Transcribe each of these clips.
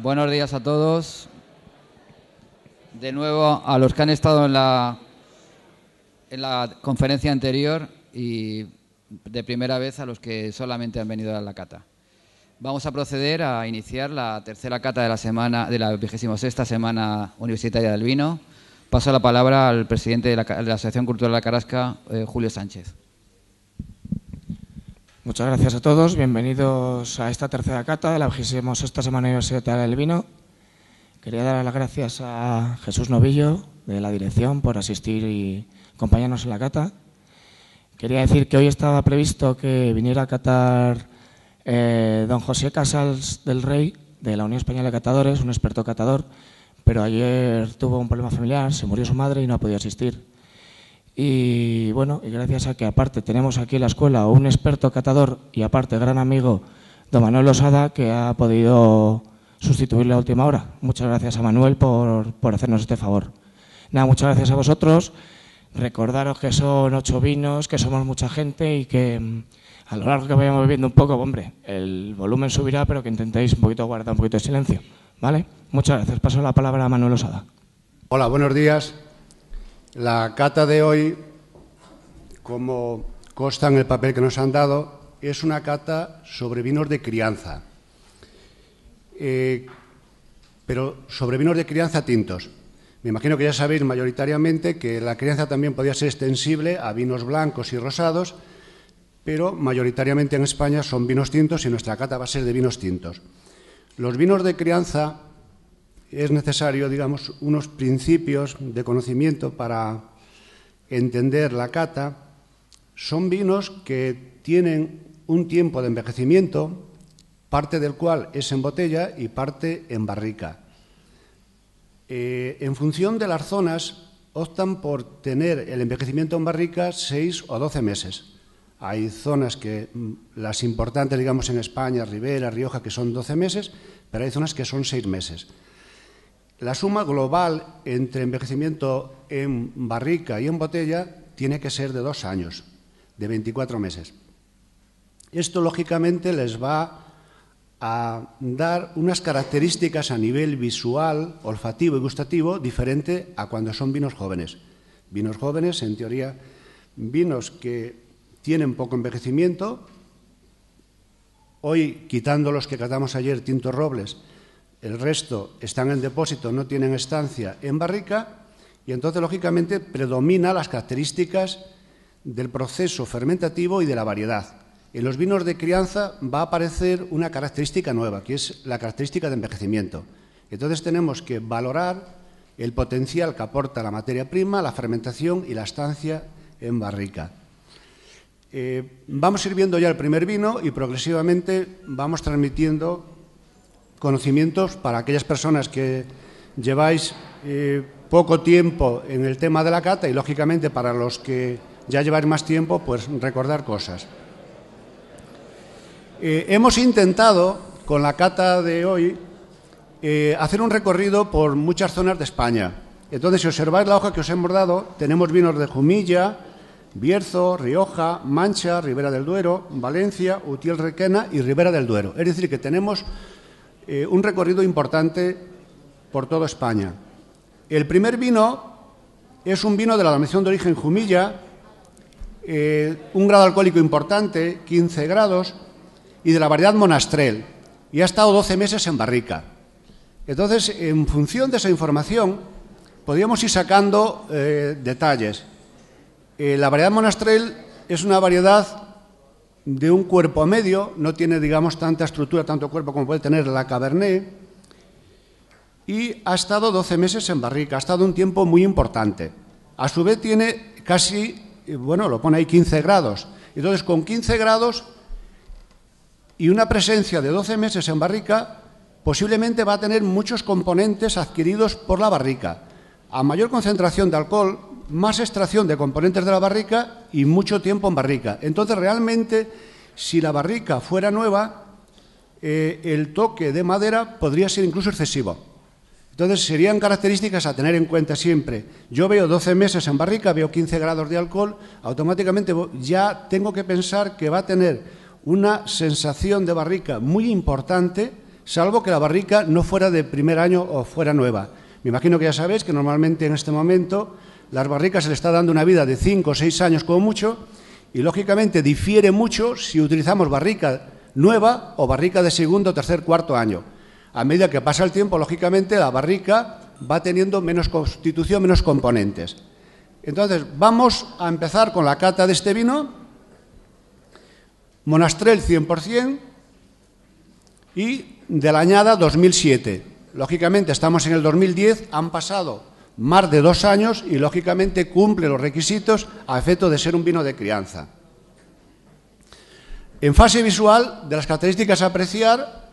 Buenos días a todos. De nuevo a los que han estado en la conferencia anterior y de primera vez a los que solamente han venido a la cata. Vamos a proceder a iniciar la tercera cata de la 26ª Semana Universitaria del Vino. Paso la palabra al presidente de la Asociación Cultural La Carrasca, Julio Sánchez. Muchas gracias a todos. Bienvenidos a esta tercera cata de la 26ª Semana Universitaria del Vino. Quería dar las gracias a Jesús Novillo, de la dirección, por asistir y acompañarnos en la cata. Quería decir que hoy estaba previsto que viniera a catar don José Casals del Rey, de la Unión Española de Catadores, un experto catador, pero ayer tuvo un problema familiar, se murió su madre y no ha podido asistir. Y bueno, y gracias a que aparte tenemos aquí en la escuela un experto catador y aparte gran amigo, don Manuel Losada, que ha podido sustituirle a última hora. Muchas gracias a Manuel por hacernos este favor. Nada, muchas gracias a vosotros. Recordaros que son 8 vinos, que somos mucha gente y que a lo largo que vayamos bebiendo un poco, hombre, el volumen subirá, pero que intentéis un poquito guardar un poquito de silencio, ¿vale? Muchas gracias. Paso la palabra a Manuel Losada. Hola, buenos días. La cata de hoy, como consta en el papel que nos han dado, es una cata sobre vinos de crianza, pero sobre vinos de crianza tintos. Me imagino que ya sabéis mayoritariamente que la crianza también podía ser extensible a vinos blancos y rosados, pero mayoritariamente en España son vinos tintos y nuestra cata va a ser de vinos tintos. Los vinos de crianza es necesario, digamos, unos principios de conocimiento para entender la cata. Son vinos que tienen un tiempo de envejecimiento, parte del cual es en botella y parte en barrica. En función de las zonas, optan por tener el envejecimiento en barrica 6 o 12 meses. Hay zonas que, las importantes, digamos, en España, Ribera, Rioja, que son 12 meses, pero hay zonas que son 6 meses. La suma global entre envejecimiento en barrica y en botella tiene que ser de 2 años, de 24 meses. Esto, lógicamente, les va a dar unas características a nivel visual, olfativo y gustativo diferente a cuando son vinos jóvenes. Vinos jóvenes, en teoría, vinos que tienen poco envejecimiento. Hoy, quitando los que catamos ayer, tintos robles, el resto están en depósito, no tienen estancia en barrica y entonces, lógicamente, predomina las características del proceso fermentativo y de la variedad. En los vinos de crianza va a aparecer una característica nueva, que es la característica de envejecimiento. Entonces tenemos que valorar el potencial que aporta la materia prima, la fermentación y la estancia en barrica. Vamos a ir viendo ya el primer vino y progresivamente vamos transmitiendo conocimientos para aquellas personas que lleváis poco tiempo en el tema de la cata y, lógicamente, para los que ya lleváis más tiempo, pues recordar cosas. Hemos intentado, con la cata de hoy, hacer un recorrido por muchas zonas de España. Entonces, si observáis la hoja que os hemos dado, tenemos vinos de Jumilla, Bierzo, Rioja, Mancha, Ribera del Duero, Valencia, Utiel Requena y Ribera del Duero. Es decir, que tenemos un recorrido importante por toda España. El primer vino es un vino de la denominación de origen Jumilla, un grado alcohólico importante, 15 grados, y de la variedad Monastrell, y ha estado 12 meses en barrica. Entonces, en función de esa información, podríamos ir sacando detalles. La variedad Monastrell es una variedad de un cuerpo medio, no tiene, digamos, tanta estructura, tanto cuerpo como puede tener la Cabernet, y ha estado 12 meses en barrica, ha estado un tiempo muy importante. A su vez tiene casi, bueno, lo pone ahí 15 grados. Entonces, con 15 grados y una presencia de 12 meses en barrica, posiblemente va a tener muchos componentes adquiridos por la barrica. A mayor concentración de alcohol, más extracción de componentes de la barrica y mucho tiempo en barrica. Entonces, realmente, si la barrica fuera nueva, el toque de madera podría ser incluso excesivo. Entonces, serían características a tener en cuenta siempre. Yo veo 12 meses en barrica, veo 15 grados de alcohol, automáticamente ya tengo que pensar que va a tener una sensación de barrica muy importante, salvo que la barrica no fuera de primer año o fuera nueva. Me imagino que ya sabéis que normalmente en este momento las barricas se les está dando una vida de 5 o 6 años como mucho y, lógicamente, difiere mucho si utilizamos barrica nueva o barrica de segundo, tercer, cuarto año. A medida que pasa el tiempo, lógicamente, la barrica va teniendo menos constitución, menos componentes. Entonces, vamos a empezar con la cata de este vino, Monastrell 100% y de la añada 2007. Lógicamente, estamos en el 2010, han pasado más de 2 años y, lógicamente, cumple los requisitos a efecto de ser un vino de crianza. En fase visual, de las características a apreciar,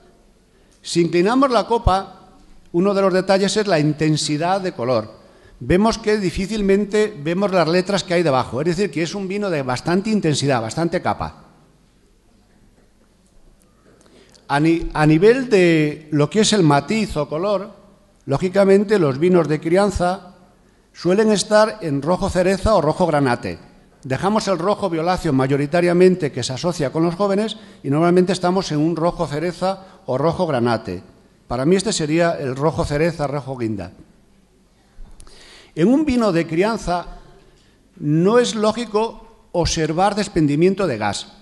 si inclinamos la copa, uno de los detalles es la intensidad de color. Vemos que difícilmente vemos las letras que hay debajo, es decir, que es un vino de bastante intensidad, bastante capa. A nivel de lo que es el matiz o color, lógicamente los vinos de crianza suelen estar en rojo cereza o rojo granate. Dejamos el rojo violáceo mayoritariamente que se asocia con los jóvenes y normalmente estamos en un rojo cereza o rojo granate. Para mí este sería el rojo cereza, rojo guinda. En un vino de crianza no es lógico observar desprendimiento de gas.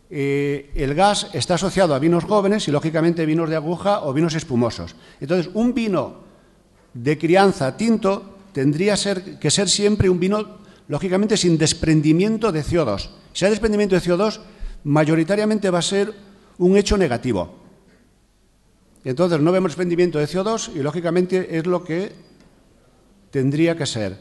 El gas está asociado a vinos jóvenes y, lógicamente, vinos de aguja o vinos espumosos. Entonces, un vino de crianza tinto tendría que ser siempre un vino, lógicamente, sin desprendimiento de CO2. Si hay desprendimiento de CO2, mayoritariamente va a ser un hecho negativo. Entonces, no vemos desprendimiento de CO2 y, lógicamente, es lo que tendría que ser.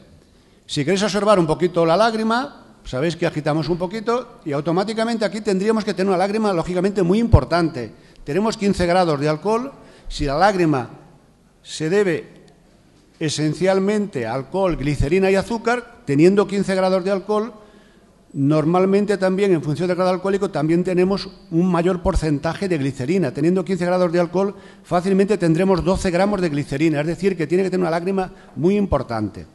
Si queréis observar un poquito la lágrima, sabéis que agitamos un poquito y automáticamente aquí tendríamos que tener una lágrima, lógicamente, muy importante. Tenemos 15 grados de alcohol. Si la lágrima se debe esencialmente a alcohol, glicerina y azúcar, teniendo 15 grados de alcohol, normalmente también, en función del grado alcohólico, también tenemos un mayor porcentaje de glicerina. Teniendo 15 grados de alcohol, fácilmente tendremos 12 gramos de glicerina, es decir, que tiene que tener una lágrima muy importante.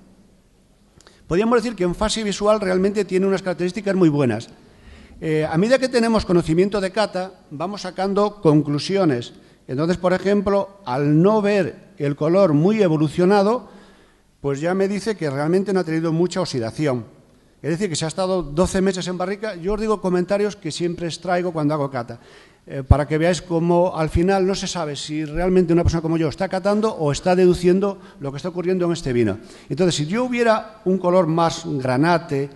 Podríamos decir que en fase visual realmente tiene unas características muy buenas. A medida que tenemos conocimiento de cata, vamos sacando conclusiones. Entonces, por ejemplo, al no ver el color muy evolucionado, pues ya me dice que realmente no ha tenido mucha oxidación. Es decir, que se ha estado 12 meses en barrica. Yo os digo comentarios que siempre extraigo cuando hago cata, para que veáis cómo al final no se sabe si realmente una persona como yo está catando o está deduciendo lo que está ocurriendo en este vino. Entonces, si yo hubiera un color más granate,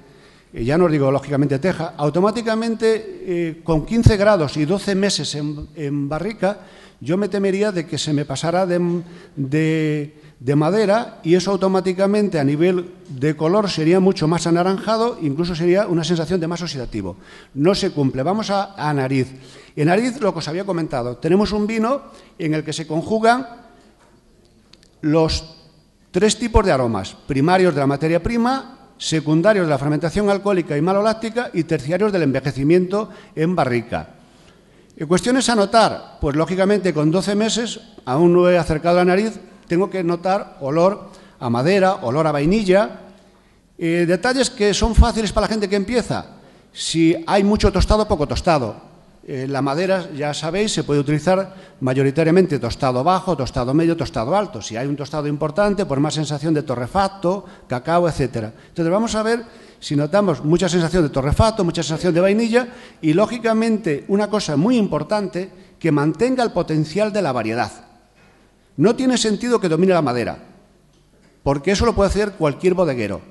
ya no os digo lógicamente teja, automáticamente con 15 grados y 12 meses en barrica, yo me temería de que se me pasara de madera y eso automáticamente a nivel de color sería mucho más anaranjado, incluso sería una sensación de más oxidativo. No se cumple. Vamos a nariz. En nariz, lo que os había comentado, tenemos un vino en el que se conjugan los 3 tipos de aromas: primarios de la materia prima, secundarios de la fermentación alcohólica y maloláctica y terciarios del envejecimiento en barrica. Cuestiones a notar, pues lógicamente con 12 meses, aún no he acercado la nariz, tengo que notar olor a madera, olor a vainilla, detalles que son fáciles para la gente que empieza. Si hay mucho tostado, poco tostado. La madera, ya sabéis, se puede utilizar mayoritariamente tostado bajo, tostado medio, tostado alto. Si hay un tostado importante, pues más sensación de torrefacto, cacao, etcétera. Entonces vamos a ver si notamos mucha sensación de torrefacto, mucha sensación de vainilla y, lógicamente, una cosa muy importante, que mantenga el potencial de la variedad. No tiene sentido que domine la madera, porque eso lo puede hacer cualquier bodeguero.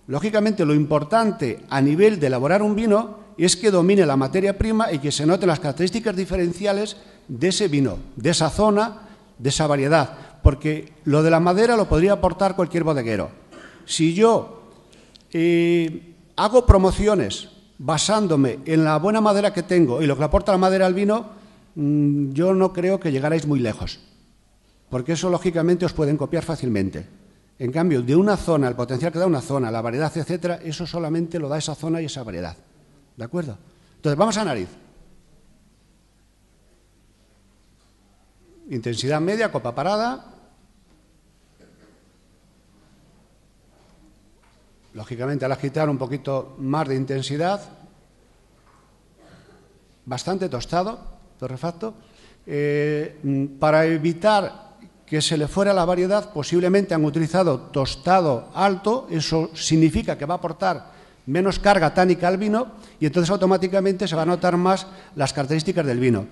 Lógicamente, lo importante a nivel de elaborar un vino es que domine la materia prima y que se noten las características diferenciales de ese vino, de esa zona, de esa variedad, porque lo de la madera lo podría aportar cualquier bodeguero. Si yo hago promociones basándome en la buena madera que tengo y lo que le aporta la madera al vino, yo no creo que llegarais muy lejos, porque eso lógicamente os pueden copiar fácilmente. En cambio, de una zona, el potencial que da una zona, la variedad, etcétera, eso solamente lo da esa zona y esa variedad. ¿De acuerdo? Entonces, vamos a nariz. Intensidad media, copa parada. Lógicamente, al agitar un poquito más de intensidad. Bastante tostado, torrefacto. Para evitar que se le fuera la variedad, posiblemente han utilizado tostado alto. Eso significa que va a aportar menos carga tánica al vino y entonces automáticamente se va a notar más las características del vino.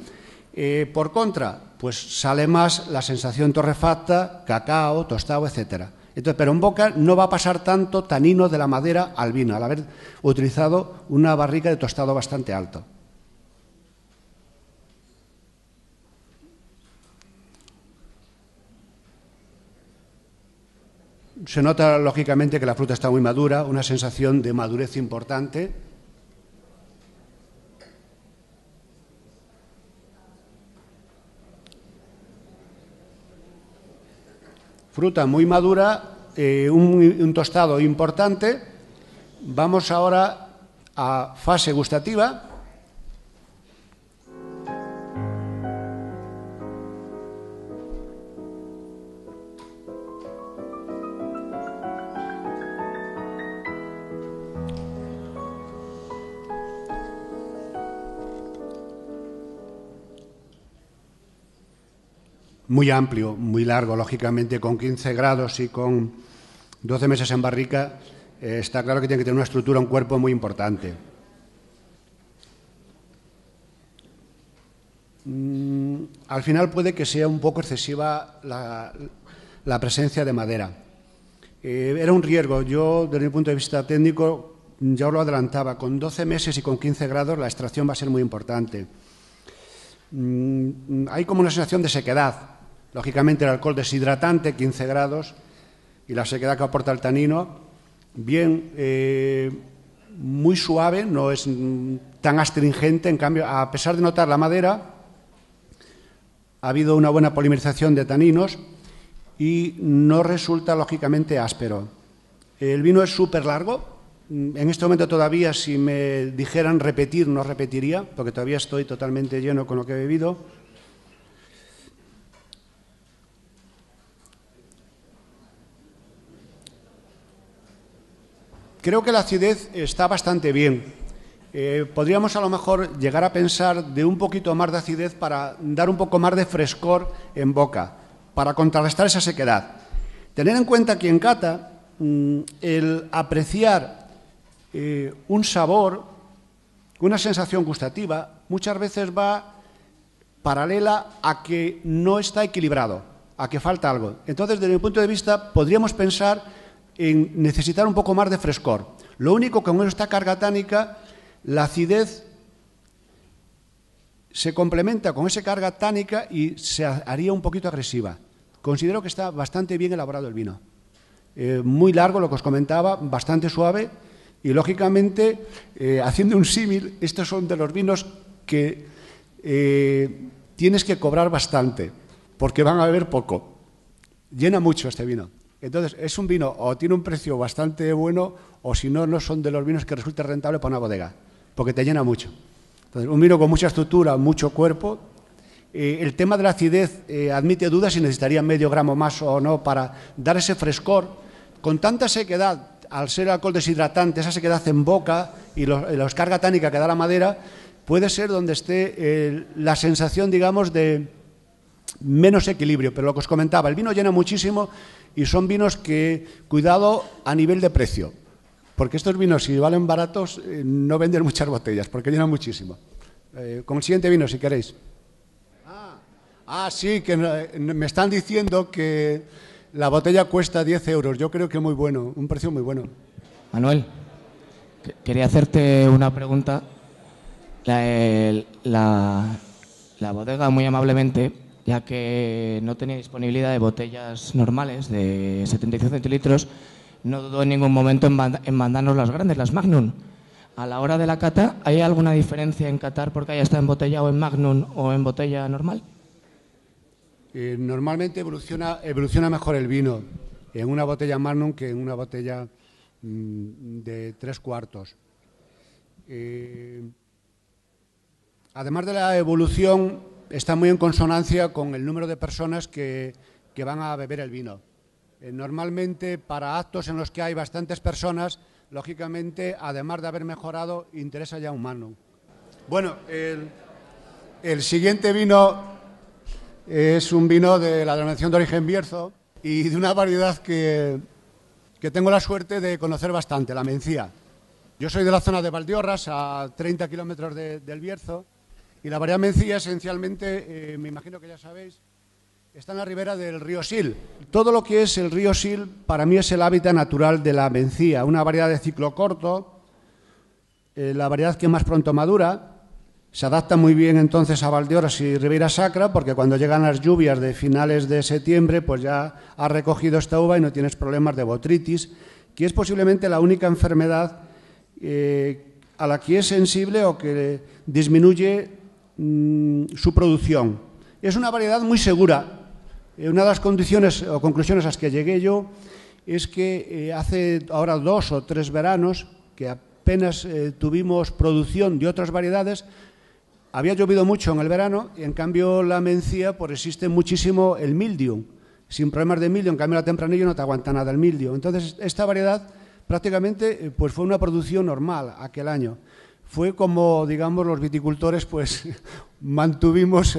Por contra, pues sale más la sensación torrefacta, cacao, tostado, etcétera. Entonces, pero en boca no va a pasar tanto tanino de la madera al vino, al haber utilizado una barrica de tostado bastante alto. Se nota, lógicamente, que la fruta está muy madura, una sensación de madurez importante. Fruta muy madura, un tostado importante. Vamos ahora a fase gustativa. Muy amplio, muy largo, lógicamente, con 15 grados y con 12 meses en barrica, está claro que tiene que tener una estructura, un cuerpo muy importante. Al final puede que sea un poco excesiva la presencia de madera. Era un riesgo. Yo, desde mi punto de vista técnico, ya os lo adelantaba, con 12 meses y con 15 grados la extracción va a ser muy importante. Hay como una sensación de sequedad. Lógicamente el alcohol deshidratante, 15 grados, y la sequedad que aporta el tanino, bien, muy suave, no es tan astringente. En cambio, a pesar de notar la madera, ha habido una buena polimerización de taninos y no resulta, lógicamente, áspero. El vino es súper largo. En este momento todavía, si me dijeran repetir, no repetiría, porque todavía estoy totalmente lleno con lo que he bebido. Creo que la acidez está bastante bien. Podríamos a lo mejor llegar a pensar de un poquito más de acidez para dar un poco más de frescor en boca, para contrarrestar esa sequedad. Tener en cuenta que en cata el apreciar un sabor, una sensación gustativa, muchas veces va paralela a que no está equilibrado, a que falta algo. Entonces, desde mi punto de vista, podríamos pensar en necesitar un poco más de frescor. Lo único que con esta carga tánica, la acidez se complementa con esa carga tánica y se haría un poquito agresiva. Considero que está bastante bien elaborado el vino. Muy largo, lo que os comentaba, bastante suave y, lógicamente, haciendo un símil, estos son de los vinos que tienes que cobrar bastante porque van a beber poco. Llena mucho este vino. Entonces, es un vino o tiene un precio bastante bueno o, si no, no son de los vinos que resulte rentable para una bodega, porque te llena mucho. Entonces, un vino con mucha estructura, mucho cuerpo. El tema de la acidez admite dudas si necesitaría medio gramo más o no para dar ese frescor. Con tanta sequedad, al ser alcohol deshidratante, esa sequedad en boca y la descarga tánica que da la madera, puede ser donde esté la sensación, digamos, de menos equilibrio. Pero lo que os comentaba, el vino llena muchísimo y son vinos que, cuidado a nivel de precio, porque estos vinos, si valen baratos, no venden muchas botellas, porque llenan muchísimo. Con el siguiente vino, si queréis. Sí, que me están diciendo que la botella cuesta 10 euros. Yo creo que muy bueno, un precio muy bueno. Manuel, quería hacerte una pregunta. La bodega, muy amablemente, ya que no tenía disponibilidad de botellas normales de 75 centilitros, no dudó en ningún momento en mandarnos las grandes, las Magnum. A la hora de la cata, ¿hay alguna diferencia en catar porque haya estado embotellado en Magnum o en botella normal? Normalmente evoluciona mejor el vino en una botella Magnum que en una botella de 3/4. Además de la evolución, está muy en consonancia con el número de personas que van a beber el vino. Normalmente, para actos en los que hay bastantes personas, lógicamente, además de haber mejorado, interesa ya un Magnum. Bueno, el siguiente vino Es un vino de la denominación de origen Bierzo y de una variedad que tengo la suerte de conocer bastante, la Mencía. Yo soy de la zona de Valdeorras, a 30 kilómetros del Bierzo, y la variedad Mencía esencialmente, me imagino que ya sabéis, está en la ribera del río Sil. Todo lo que es el río Sil para mí es el hábitat natural de la Mencía, una variedad de ciclo corto, la variedad que más pronto madura. Se adapta muy bien entonces a Valdeorras y Ribera Sacra, porque cuando llegan las lluvias de finales de septiembre, pues ya has recogido esta uva y no tienes problemas de botrytis, que es posiblemente la única enfermedad a la que es sensible o que disminuye su producción. Es una variedad muy segura. Una de las condiciones o conclusiones a las que llegué yo es que hace ahora 2 o 3 veranos que apenas tuvimos producción de otras variedades. Había llovido mucho en el verano y en cambio la Mencía pues resiste muchísimo el mildiu. Sin problemas de mildiu, en cambio la Tempranillo no te aguanta nada el mildiu. Entonces esta variedad prácticamente pues fue una producción normal aquel año. Fue como, digamos, los viticultores pues mantuvimos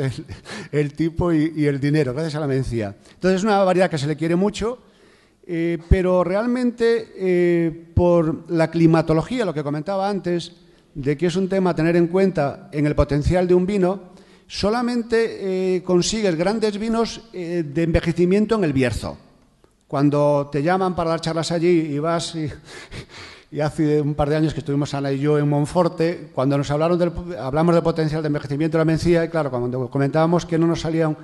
el tipo y el dinero gracias a la Mencía. Entonces es una variedad que se le quiere mucho, pero realmente por la climatología, lo que comentaba antes, de que es un tema a tener en cuenta en el potencial de un vino, solamente consigues grandes vinos de envejecimiento en el Bierzo. Cuando te llaman para dar charlas allí y vas, y hace un par de años que estuvimos Ana y yo en Monforte, cuando nos hablamos del potencial de envejecimiento de la Mencía, y claro, cuando comentábamos que no nos salían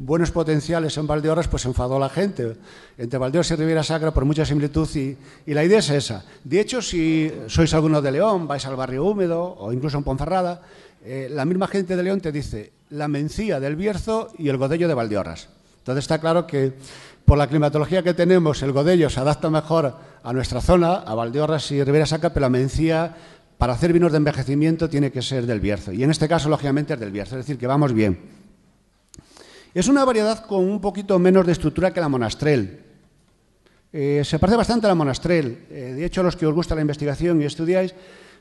buenos potenciales en Valdeorras, pues se enfadó la gente. Entre Valdeorras y Ribera Sacra por mucha similitud y la idea es esa. De hecho, si sois alguno de León, vais al barrio húmedo o incluso en Ponferrada, la misma gente de León te dice la Mencía del Bierzo y el Godello de Valdeorras. Entonces está claro que por la climatología que tenemos, el Godello se adapta mejor a nuestra zona, a Valdeorras y Ribera Sacra, pero la Mencía, para hacer vinos de envejecimiento, tiene que ser del Bierzo. Y en este caso, lógicamente, es del Bierzo, es decir, que vamos bien. Es una variedad con un poquito menos de estructura que la Monastrell. Se parece bastante a la Monastrell. De hecho, los que os gusta la investigación y estudiáis,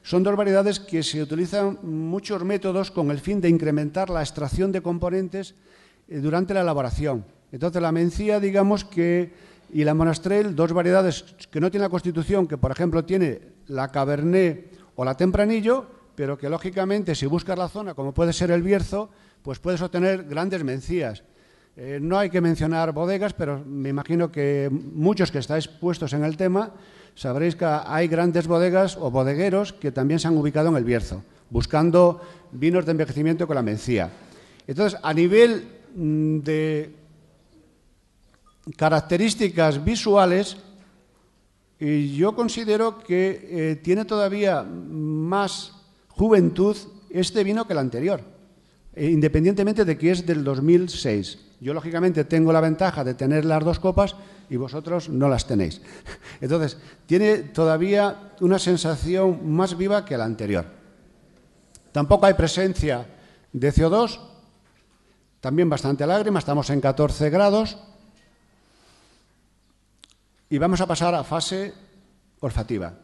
son 2 variedades que se utilizan muchos métodos con el fin de incrementar la extracción de componentes durante la elaboración. Entonces, la Mencía, digamos que, y la Monastrell, 2 variedades que no tienen la constitución que, por ejemplo, tiene la Cabernet o la Tempranillo, pero que, lógicamente, si buscas la zona, como puede ser el Bierzo, pues puedes obtener grandes Mencías. No hay que mencionar bodegas, pero me imagino que muchos que estáis puestos en el tema sabréis que hay grandes bodegas o bodegueros que también se han ubicado en el Bierzo, buscando vinos de envejecimiento con la Mencía. Entonces, a nivel de características visuales, yo considero que tiene todavía más juventud este vino que el anterior, independientemente de que es del 2006. Yo, lógicamente, tengo la ventaja de tener las 2 copas y vosotros no las tenéis. Entonces, tiene todavía una sensación más viva que la anterior. Tampoco hay presencia de CO2, también bastante lágrima, estamos en 14 grados. Y vamos a pasar a fase olfativa.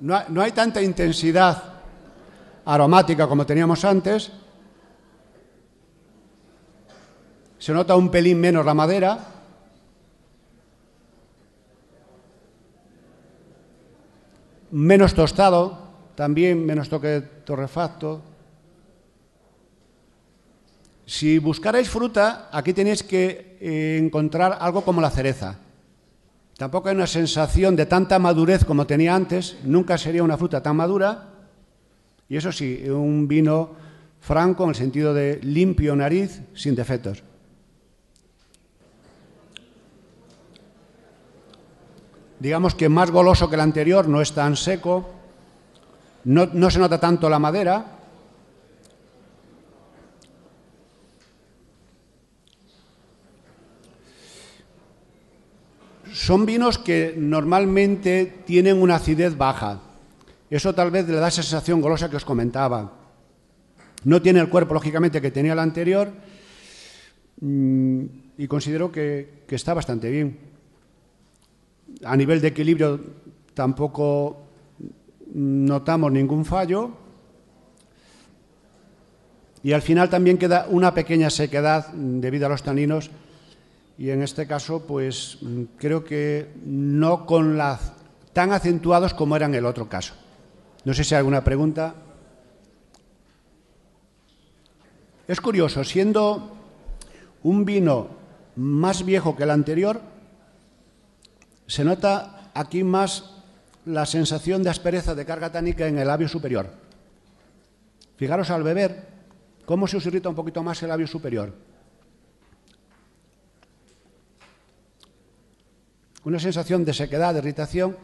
No hay tanta intensidad aromática como teníamos antes. Se nota un pelín menos la madera. Menos tostado, también menos toque torrefacto. Si buscarais fruta, aquí tenéis que encontrar algo como la cereza. Tampoco hay una sensación de tanta madurez como tenía antes, nunca sería una fruta tan madura. Y eso sí, un vino franco en el sentido de limpio nariz, sin defectos. Digamos que más goloso que el anterior, no es tan seco, no se nota tanto la madera. Son vinos que normalmente tienen una acidez baja. Eso tal vez le da esa sensación golosa que os comentaba. No tiene el cuerpo, lógicamente, que tenía el anterior y considero que está bastante bien. A nivel de equilibrio tampoco notamos ningún fallo y al final también queda una pequeña sequedad debido a los taninos, y en este caso pues creo que no tan acentuados como era en el otro caso. No sé si hay alguna pregunta. Es curioso, siendo un vino más viejo que el anterior, se nota aquí más la sensación de aspereza, de carga tánica en el labio superior. Fijaros al beber cómo se os irrita un poquito más el labio superior. Una sensación de sequedad, de irritación,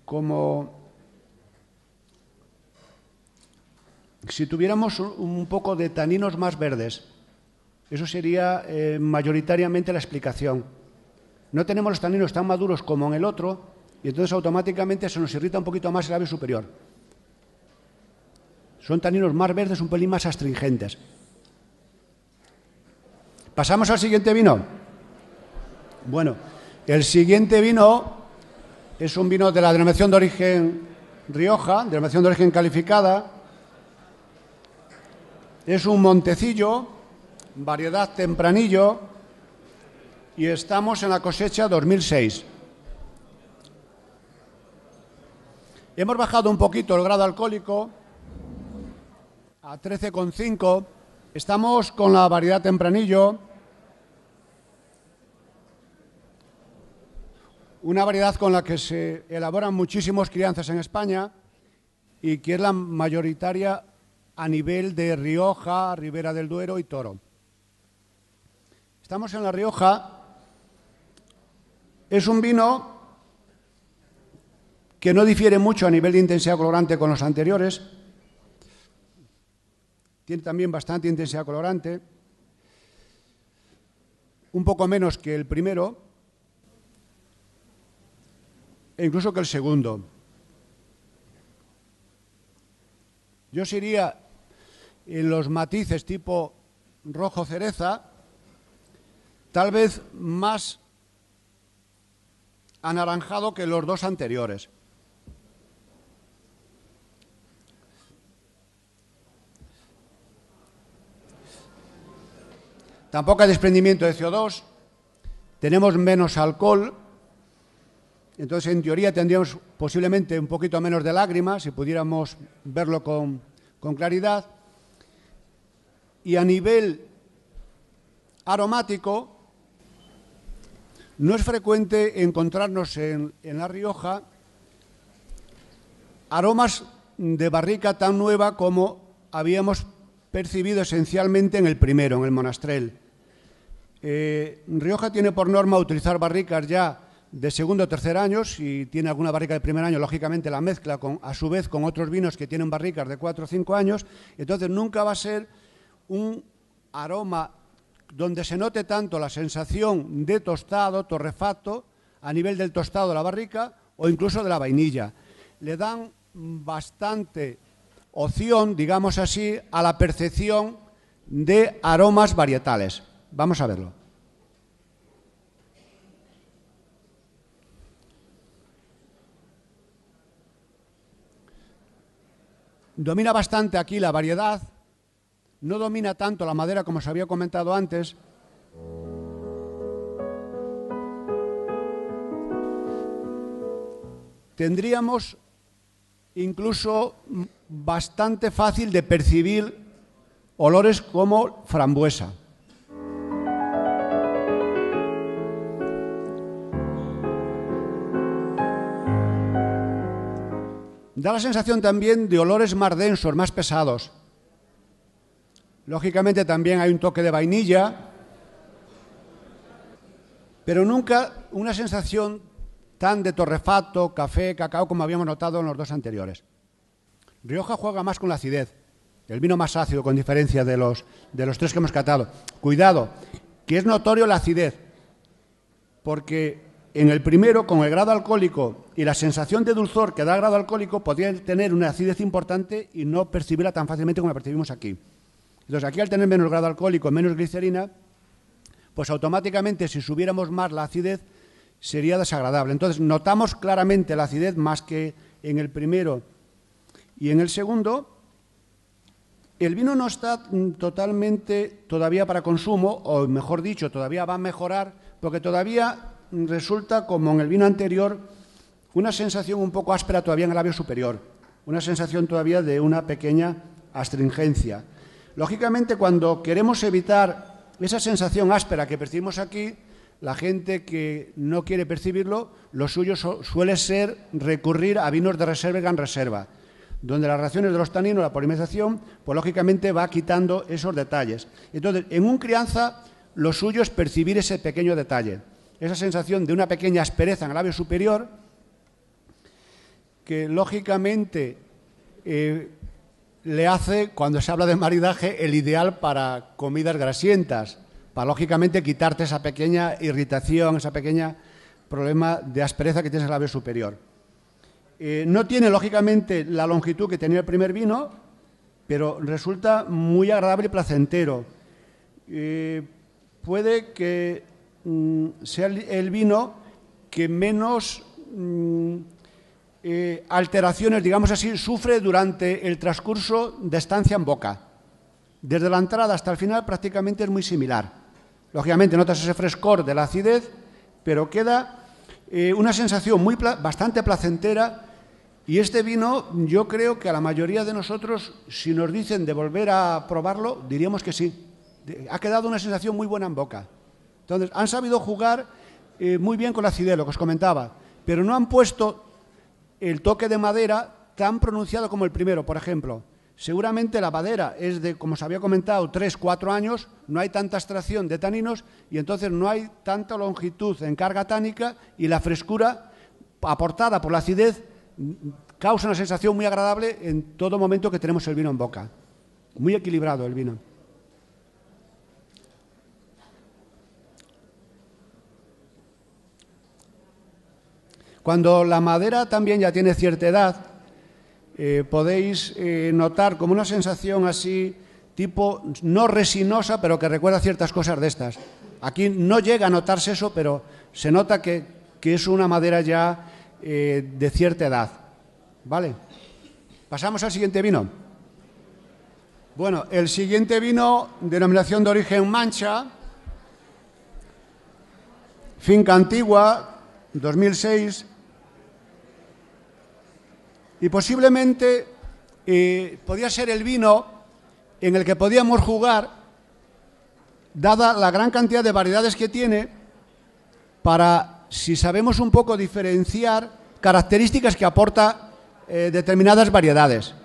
como si tuviéramos un poco de taninos más verdes. Eso sería mayoritariamente la explicación. No tenemos los taninos tan maduros como en el otro, y entonces automáticamente se nos irrita un poquito más el labio superior. Son taninos más verdes, un pelín más astringentes. ¿Pasamos al siguiente vino? Bueno, el siguiente vino es un vino de la denominación de origen Rioja, denominación de origen calificada. Es un Montecillo, variedad Tempranillo, y estamos en la cosecha 2006. Hemos bajado un poquito el grado alcohólico a 13,5. Estamos con la variedad Tempranillo, una variedad con la que se elaboran muchísimos crianzas en España y que es la mayoritaria a nivel de Rioja, Ribera del Duero y Toro. Estamos en La Rioja. Es un vino que no difiere mucho a nivel de intensidad colorante con los anteriores. Tiene también bastante intensidad colorante, un poco menos que el primero e incluso que el segundo. Yo sería en los matices tipo rojo cereza, tal vez más anaranjado que los dos anteriores. Tampoco hay desprendimiento de CO2, tenemos menos alcohol, entonces en teoría tendríamos posiblemente un poquito menos de lágrimas si pudiéramos verlo con claridad. Y a nivel aromático, no es frecuente encontrarnos en La Rioja aromas de barrica tan nueva como habíamos percibido esencialmente en el primero, en el Monastrell. Rioja tiene por norma utilizar barricas ya de segundo o tercer año. Si tiene alguna barrica de primer año, lógicamente la mezcla a su vez con otros vinos que tienen barricas de 4 o 5 años. Entonces nunca va a ser un aroma donde se note tanto la sensación de tostado, torrefacto, a nivel del tostado de la barrica o incluso de la vainilla. Le dan bastante opción, digamos así, a la percepción de aromas varietales. Vamos a verlo. Domina bastante aquí la variedad, no domina tanto la madera como os había comentado antes. Tendríamos incluso bastante fácil de percibir olores como frambuesa. Da la sensación también de olores más densos, más pesados. Lógicamente también hay un toque de vainilla, pero nunca una sensación tan de torrefacto, café, cacao como habíamos notado en los dos anteriores. Rioja juega más con la acidez, el vino más ácido con diferencia de los tres que hemos catado. Cuidado, que es notorio la acidez, porque en el primero, con el grado alcohólico y la sensación de dulzor que da el grado alcohólico, podría tener una acidez importante y no percibirla tan fácilmente como la percibimos aquí. Entonces, aquí al tener menos grado alcohólico, menos glicerina, pues automáticamente si subiéramos más la acidez sería desagradable. Entonces, notamos claramente la acidez más que en el primero y en el segundo, El vino no está totalmente todavía para consumo, o mejor dicho, todavía va a mejorar, porque todavía resulta, como en el vino anterior, una sensación un poco áspera todavía en el labio superior, una sensación todavía de una pequeña astringencia. Lógicamente, cuando queremos evitar esa sensación áspera que percibimos aquí, la gente que no quiere percibirlo, lo suyo suele ser recurrir a vinos de reserva y gran reserva, donde las reacciones de los taninos, la polimerización, pues lógicamente va quitando esos detalles. Entonces, en un crianza, lo suyo es percibir ese pequeño detalle, esa sensación de una pequeña aspereza en el labio superior, que lógicamente le hace, cuando se habla de maridaje, el ideal para comidas grasientas, para lógicamente quitarte esa pequeña irritación, ese pequeño problema de aspereza que tienes en el labio superior. No tiene, lógicamente, la longitud que tenía el primer vino, pero resulta muy agradable y placentero. Puede que sea el vino que menos alteraciones, digamos así, sufre durante el transcurso de estancia en boca. Desde la entrada hasta el final prácticamente es muy similar. Lógicamente notas ese frescor de la acidez, pero queda una sensación bastante placentera. Y este vino, yo creo que a la mayoría de nosotros, si nos dicen de volver a probarlo, diríamos que sí. Ha quedado una sensación muy buena en boca. Entonces, han sabido jugar muy bien con la acidez, lo que os comentaba, pero no han puesto el toque de madera tan pronunciado como el primero, por ejemplo. Seguramente la madera es de, como os había comentado, 3-4 años, no hay tanta extracción de taninos y entonces no hay tanta longitud en carga tánica y la frescura aportada por la acidez causa una sensación muy agradable en todo momento que tenemos el vino en boca. Muy equilibrado el vino. Cuando la madera también ya tiene cierta edad, podéis notar como una sensación así, tipo no resinosa, pero que recuerda ciertas cosas de estas. Aquí no llega a notarse eso, pero se nota que es una madera ya de cierta edad. ¿Vale? Pasamos al siguiente vino. Bueno, el siguiente vino, denominación de origen Mancha, finca antigua, 2006, y posiblemente podía ser el vino en el que podíamos jugar, dada la gran cantidad de variedades que tiene, para, si sabemos un poco diferenciar, características que aporta determinadas variedades.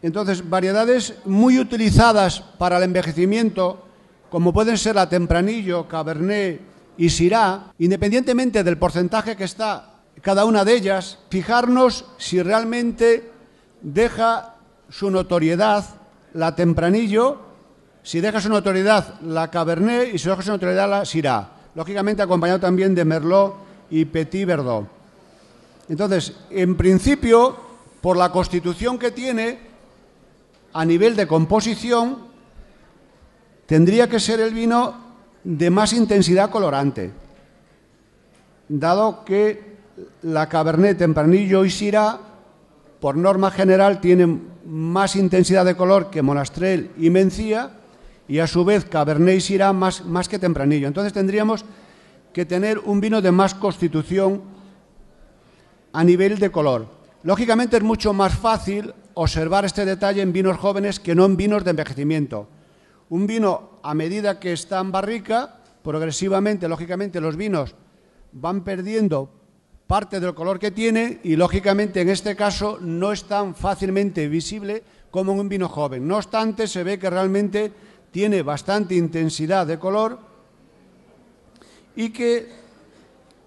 Entonces, variedades muy utilizadas para el envejecimiento, como pueden ser la Tempranillo, Cabernet y Syrah, independientemente del porcentaje que está cada una de ellas, fijarnos si realmente deja su notoriedad la Tempranillo, si deja su notoriedad la Cabernet y si deja su notoriedad la Syrah, lógicamente acompañado también de Merlot y Petit Verdot. Entonces, en principio, por la constitución que tiene, a nivel de composición, tendría que ser el vino de más intensidad colorante, dado que la Cabernet, Tempranillo y Syrah, por norma general, tienen más intensidad de color que Monastrell y Mencía, y a su vez Cabernet y Syrah más que Tempranillo. Entonces tendríamos que tener un vino de más constitución a nivel de color. Lógicamente es mucho más fácil observar este detalle en vinos jóvenes que no en vinos de envejecimiento. Un vino, a medida que está en barrica, progresivamente, lógicamente, los vinos van perdiendo parte del color que tiene y, lógicamente, en este caso no es tan fácilmente visible como en un vino joven. No obstante, se ve que realmente tiene bastante intensidad de color y que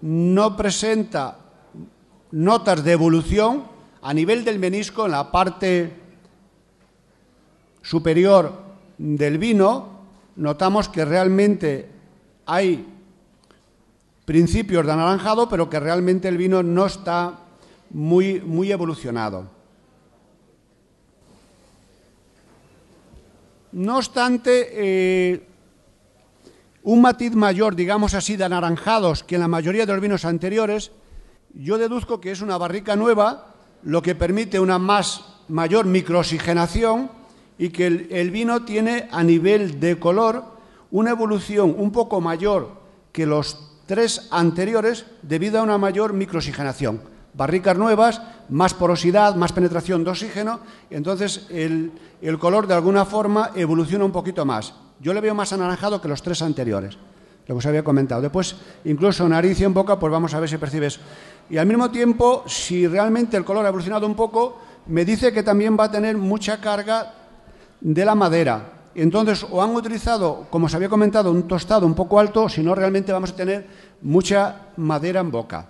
no presenta notas de evolución a nivel del menisco en la parte superior del vino. Notamos que realmente hay principios de anaranjado, pero que realmente el vino no está muy evolucionado. No obstante, un matiz mayor, digamos así, de anaranjados que en la mayoría de los vinos anteriores, yo deduzco que es una barrica nueva, lo que permite una más mayor microoxigenación y que el vino tiene a nivel de color una evolución un poco mayor que los 3 anteriores debido a una mayor microoxigenación. Barricas nuevas, más porosidad, más penetración de oxígeno, entonces el color de alguna forma evoluciona un poquito más. Yo le veo más anaranjado que los 3 anteriores, lo que os había comentado. Después, incluso nariz y en boca, pues vamos a ver si percibe eso. Y al mismo tiempo, si realmente el color ha evolucionado un poco, me dice que también va a tener mucha carga de la madera. Entonces, o han utilizado, como os había comentado, un tostado un poco alto, si no realmente vamos a tener mucha madera en boca.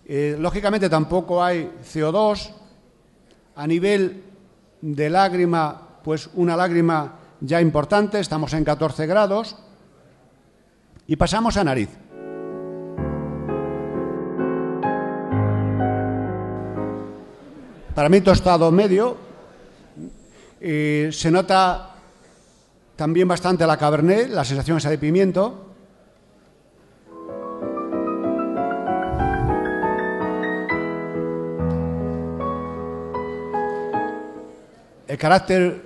Lógicamente tampoco hay CO2. A nivel de lágrima, pues una lágrima ya importante, estamos en 14 grados. Y pasamos a nariz. Para mí tostado medio. Se nota también bastante la Cabernet, la sensación esa de pimiento. El carácter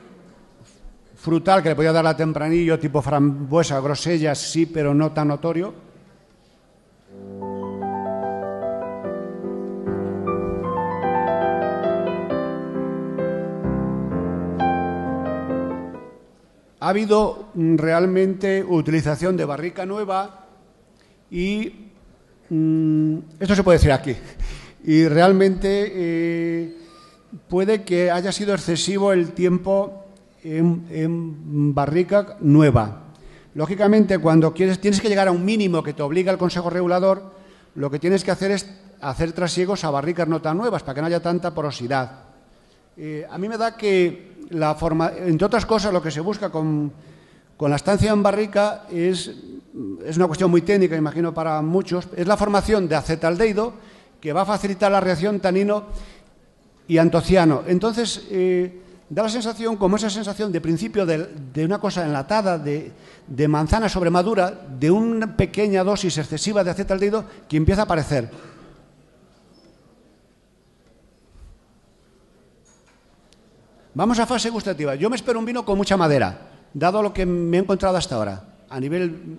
frutal que le podía dar la Tempranillo, tipo frambuesa, grosella, sí, pero no tan notorio. Ha habido realmente utilización de barrica nueva y esto se puede decir aquí. Y realmente puede que haya sido excesivo el tiempo en barrica nueva. Lógicamente, cuando tienes que llegar a un mínimo que te obliga el Consejo Regulador, lo que tienes que hacer es hacer trasiegos a barricas no tan nuevas para que no haya tanta porosidad. A mí me da que entre otras cosas, lo que se busca con la estancia en barrica es una cuestión muy técnica, imagino para muchos, es la formación de acetaldehído que va a facilitar la reacción tanino y antociano. Entonces, da la sensación, como esa sensación de principio de una cosa enlatada, de manzana sobremadura, de una pequeña dosis excesiva de acetaldehído que empieza a aparecer. Vamos a fase gustativa. Yo me espero un vino con mucha madera, dado lo que me he encontrado hasta ahora, a nivel...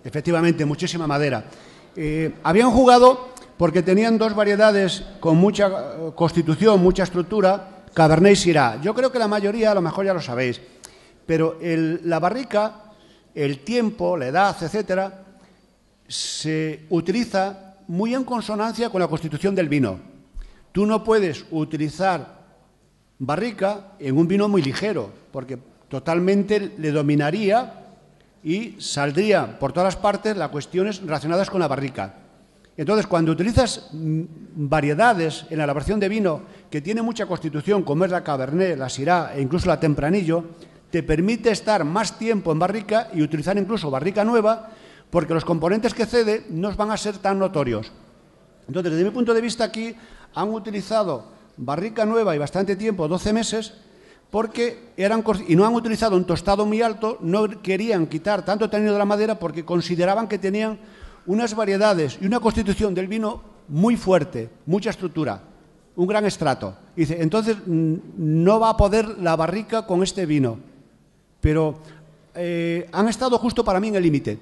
Efectivamente, muchísima madera. Habían jugado porque tenían 2 variedades con mucha constitución, mucha estructura, Cabernet y Syrah. Yo creo que la mayoría, a lo mejor ya lo sabéis, pero la barrica, el tiempo, la edad, etcétera, se utiliza muy en consonancia con la constitución del vino. Tú no puedes utilizar barrica en un vino muy ligero, porque totalmente le dominaría y saldría por todas las partes las cuestiones relacionadas con la barrica. Entonces, cuando utilizas variedades en la elaboración de vino que tiene mucha constitución, como es la Cabernet, la Syrah e incluso la Tempranillo, te permite estar más tiempo en barrica y utilizar incluso barrica nueva, porque los componentes que cede no van a ser tan notorios. Entonces, desde mi punto de vista, aquí han utilizado barrica nueva y bastante tiempo, 12 meses, porque y no han utilizado un tostado muy alto, no querían quitar tanto tanino de la madera porque consideraban que tenían unas variedades y una constitución del vino muy fuerte, mucha estructura, un gran estrato. Dice, entonces no va a poder la barrica con este vino, pero han estado justo para mí en el límite.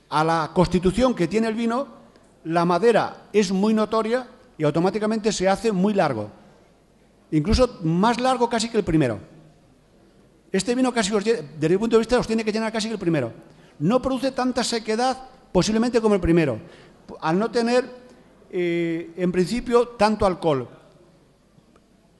A la constitución que tiene el vino, la madera es muy notoria y automáticamente se hace muy largo. Incluso más largo casi que el primero. Este vino casi, desde mi punto de vista, os tiene que llenar casi que el primero. No produce tanta sequedad posiblemente como el primero, al no tener, en principio, tanto alcohol.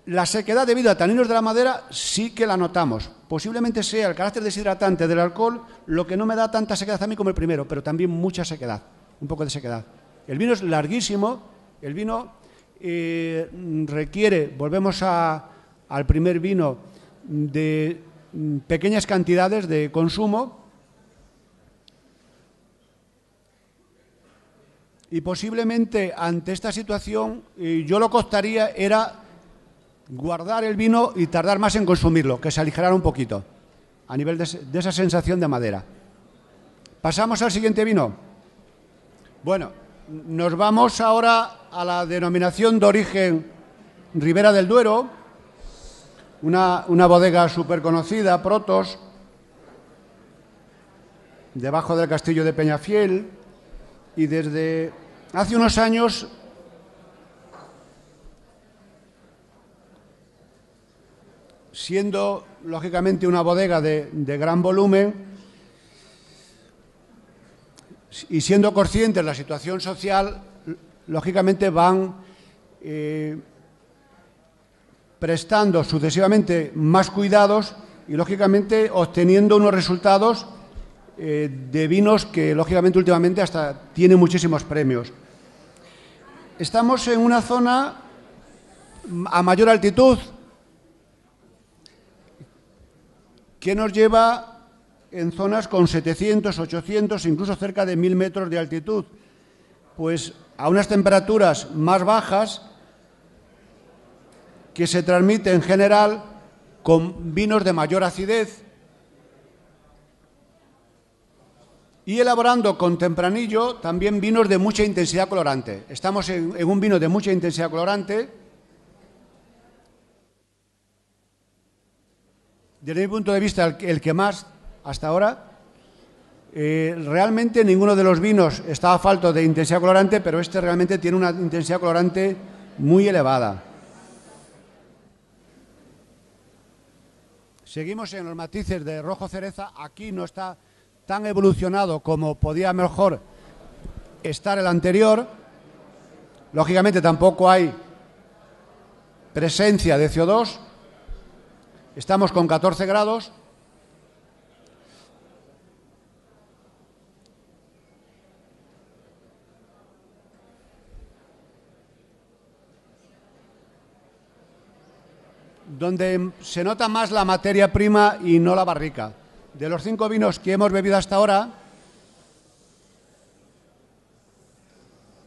La sequedad debido a taninos de la madera sí que la notamos. Posiblemente sea el carácter deshidratante del alcohol lo que no me da tanta sequedad a mí como el primero, pero también mucha sequedad, un poco de sequedad. El vino es larguísimo, el vino requiere, volvemos al primer vino, de pequeñas cantidades de consumo y posiblemente ante esta situación yo lo que optaría era guardar el vino y tardar más en consumirlo, que se aligerara un poquito a nivel de esa sensación de madera. Pasamos al siguiente vino. Bueno, nos vamos ahora a la denominación de origen Ribera del Duero, una bodega súper conocida, Protos, debajo del castillo de Peñafiel, y desde hace unos años siendo lógicamente una bodega de gran volumen y siendo conscientes de la situación social, lógicamente van prestando sucesivamente más cuidados y lógicamente obteniendo unos resultados de vinos que lógicamente últimamente hasta tienen muchísimos premios. Estamos en una zona a mayor altitud que nos lleva en zonas con 700, 800, incluso cerca de 1000 metros de altitud, pues a unas temperaturas más bajas que se transmite en general con vinos de mayor acidez y elaborando con tempranillo también vinos de mucha intensidad colorante. Estamos en un vino de mucha intensidad colorante. Desde mi punto de vista, el que más hasta ahora. Realmente ninguno de los vinos estaba falto de intensidad colorante, pero este realmente tiene una intensidad colorante muy elevada. Seguimos en los matices de rojo cereza. Aquí no está tan evolucionado como podía mejor estar el anterior. Lógicamente tampoco hay presencia de CO2. Estamos con 14 grados. Donde se nota más la materia prima y no la barrica. De los 5 vinos que hemos bebido hasta ahora,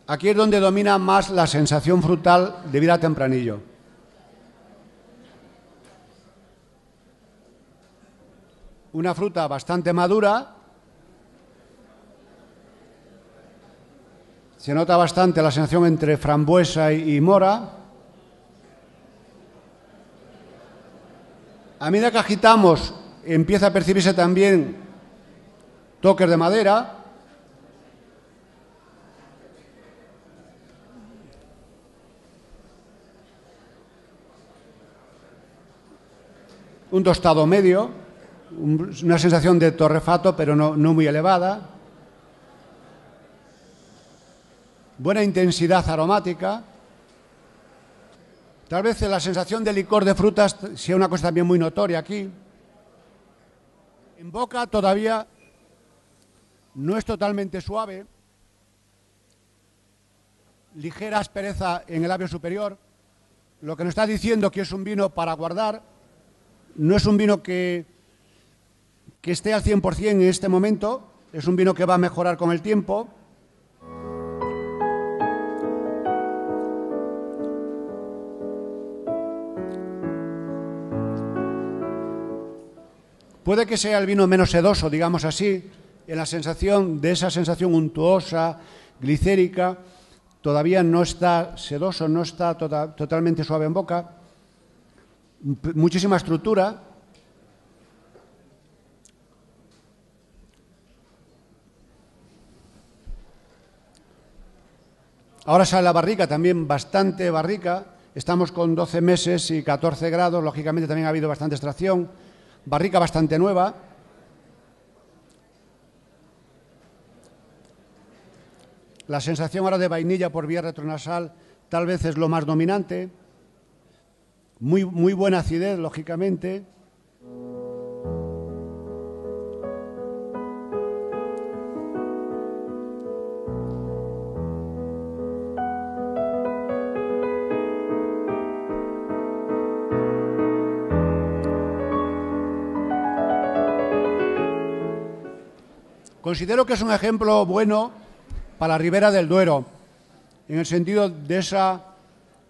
aquí es donde domina más la sensación frutal debido a tempranillo. Una fruta bastante madura. Se nota bastante la sensación entre frambuesa y mora. A medida que agitamos, empieza a percibirse también toques de madera. Un tostado medio, una sensación de torrefato, pero no muy elevada. Buena intensidad aromática. Tal vez la sensación de licor de frutas sea una cosa también muy notoria aquí. En boca todavía no es totalmente suave. Ligera aspereza en el labio superior. Lo que nos está diciendo que es un vino para guardar. No es un vino que esté al 100% en este momento. Es un vino que va a mejorar con el tiempo. Puede que sea el vino menos sedoso, digamos así, en la sensación de esa sensación untuosa, glicérica. Todavía no está sedoso, no está totalmente suave en boca. Muchísima estructura. Ahora sale la barrica, también bastante barrica. Estamos con 12 meses y 14 grados. Lógicamente también ha habido bastante extracción. Barrica bastante nueva. La sensación ahora de vainilla por vía retronasal tal vez es lo más dominante. Muy buena acidez, lógicamente. Considero que es un ejemplo bueno para la Ribera del Duero, en el sentido de esa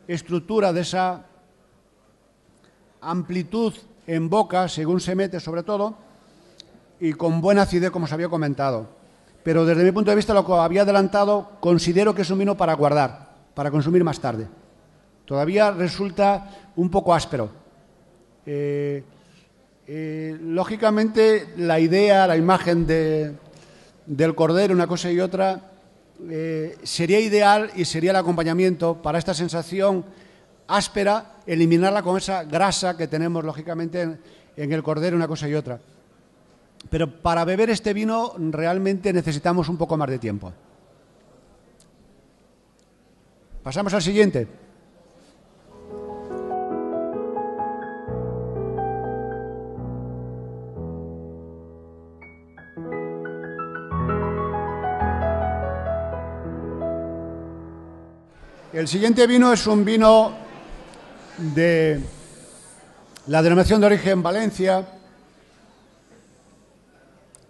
estructura, de esa amplitud en boca, según se mete sobre todo, y con buena acidez, como os había comentado. Pero desde mi punto de vista, lo que había adelantado, considero que es un vino para guardar, para consumir más tarde. Todavía resulta un poco áspero. Lógicamente, la idea, la imagen del cordero, una cosa y otra, sería ideal y sería el acompañamiento para esta sensación áspera, eliminarla con esa grasa que tenemos, lógicamente, en el cordero, una cosa y otra. Pero para beber este vino realmente necesitamos un poco más de tiempo. Pasamos al siguiente. El siguiente vino es un vino de la denominación de origen Valencia